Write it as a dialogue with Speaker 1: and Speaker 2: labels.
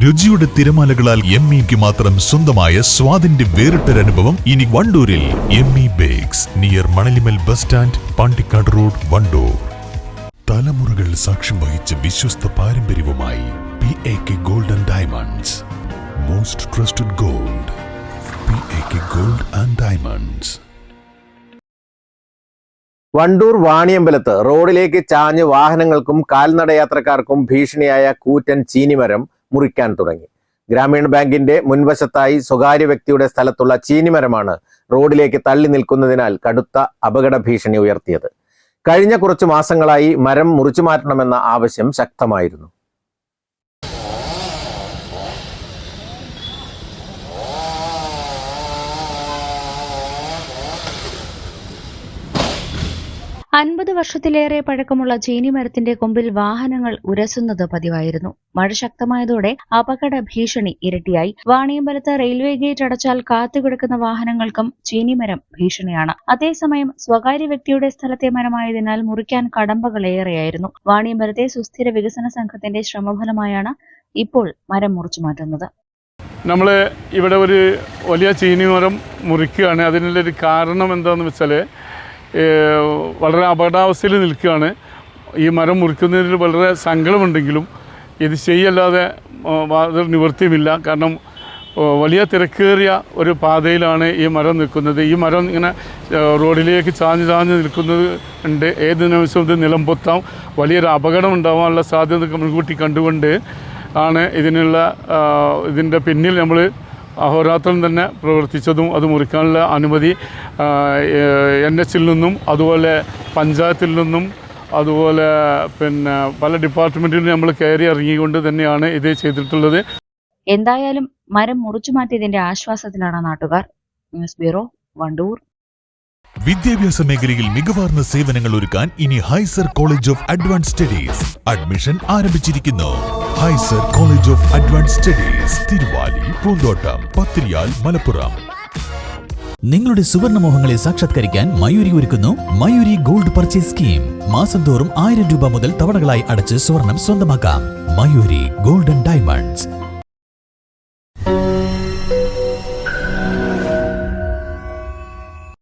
Speaker 1: രുചിയുടെ തിരമാലകളാൽ എംഇക്ക് മാത്രം സ്വന്തമായ സ്വാദിന്റെ വേറിട്ടൊരനുഭവം ഇനി വണ്ടൂരിൽ. ME bakes near Manalimal bus stand, Pandikkad road, Wandoor. തലമുറകൾ സാക്ഷ്യം വഹിച്ച വിശ്വസ്ത പാരമ്പര്യവുമായി PAK gold and diamonds. Most trusted gold. PAK gold and diamonds.
Speaker 2: Wandoor വാണിയമ്പലത്ത് റോഡിലേക്ക് ചാഞ്ഞ് വാഹനങ്ങൾക്കും കാൽനടയാത്രക്കാർക്കും ഭീഷണിയായ കൂറ്റൻ ചീനിമരം മുറിക്കാൻ തുടങ്ങി. ഗ്രാമീണ ബാങ്കിന്റെ മുൻവശത്തായി സ്വകാര്യ വ്യക്തിയുടെ സ്ഥലത്തുള്ള ചീനിമരമാണ് റോഡിലേക്ക് തള്ളി നിൽക്കുന്നതിനാൽ കടുത്ത അപകട ഭീഷണി ഉയർത്തിയത്. കഴിഞ്ഞ കുറച്ചു മാസങ്ങളായി മരം മുറിച്ചു മാറ്റണമെന്ന ആവശ്യം ശക്തമായിരുന്നു.
Speaker 3: അൻപത് വർഷത്തിലേറെ പഴക്കമുള്ള ചീനിമരത്തിന്റെ കൊമ്പിൽ വാഹനങ്ങൾ ഉരസുന്നത് പതിവായിരുന്നു. മഴ ശക്തമായതോടെ അപകട ഭീഷണി ഇരട്ടിയായി. വാണിയമ്പലത്ത് റെയിൽവേ ഗേറ്റ് അടച്ചാൽ കാത്തുകിടക്കുന്ന വാഹനങ്ങൾക്കും ചീനിമരം ഭീഷണിയാണ്. അതേസമയം സ്വകാര്യ വ്യക്തിയുടെ സ്ഥലത്തെ മരമായതിനാൽ മുറിക്കാൻ കടമ്പകളേറെയായിരുന്നു. വാണിയമ്പലത്തെ സുസ്ഥിര വികസന സംഘത്തിന്റെ ശ്രമഫലമായാണ് ഇപ്പോൾ മരം മുറിച്ചു മാറ്റുന്നത്.
Speaker 4: നമ്മൾ ഇവിടെ ഒരു വലിയ ചീനിമരം മുറിക്കുകയാണ്. അതിനുള്ളൊരു കാരണം എന്താണെന്ന് വെച്ചാൽ വളരെ അപകടാവസ്ഥയിൽ നിൽക്കുകയാണ്. ഈ മരം മുറിക്കുന്നതിൽ വളരെ സങ്കടമുണ്ടെങ്കിലും ഇത് ചെയ്യല്ലാതെ നിവൃത്തിയുമില്ല. കാരണം വലിയ തിരക്കേറിയ ഒരു പാതയിലാണ് ഈ മരം നിൽക്കുന്നത്. ഈ മരം ഇങ്ങനെ റോഡിലേക്ക് ചാഞ്ഞ് നിൽക്കുന്നത് ഉണ്ട്. ഏത് നിമിഷവും ഇത് നിലം പൊത്താം, വലിയൊരു അപകടം ഉണ്ടാകാനുള്ള സാധ്യത മുൻകൂട്ടി കണ്ടുകൊണ്ട് ആണ് ഇതിൻ്റെ പിന്നിൽ നമ്മൾ അഹോരാത്രം തന്നെ പ്രവർത്തിച്ചതും അത് മുറിക്കാനുള്ള അനുമതി NHൽ നിന്നും അതുപോലെ പഞ്ചായത്തിൽ നിന്നും അതുപോലെ പല ഡിപ്പാർട്ട്മെൻറ്റിലും നമ്മൾ കയറി ഇറങ്ങിക്കൊണ്ട് തന്നെയാണ് ഇത് ചെയ്തിട്ടുള്ളത്.
Speaker 3: എന്തായാലും മരം മുറിച്ചു മാറ്റിയതിന്റെ ആശ്വാസത്തിലാണ് നാട്ടുകാർ. News bureau, Wandoor.
Speaker 1: വിദ്യാഭ്യാസ മേഖലയിൽ മികവാർന്ന സേവനങ്ങൾ ഒരുക്കാൻ ഇനി Haizer college of advance studies admission ആരംഭിച്ചിരിക്കുന്നു. Haizer college of advance studies, Thiruvali, Poonthottam, Pathiriyal, Malappuram.
Speaker 5: നിങ്ങളുടെ സുവർണമോഹങ്ങളെ സാക്ഷാത്കരിക്കാൻ മയൂരി ഒരുക്കുന്നു മയൂരി ഗോൾഡ് പർച്ചേസ് സ്കീം. മാസം തോറും 1000 രൂപ മുതൽ തവണകളായി അടച്ച് സ്വർണം സ്വന്തമാക്കാം. Mayuri gold and diamonds,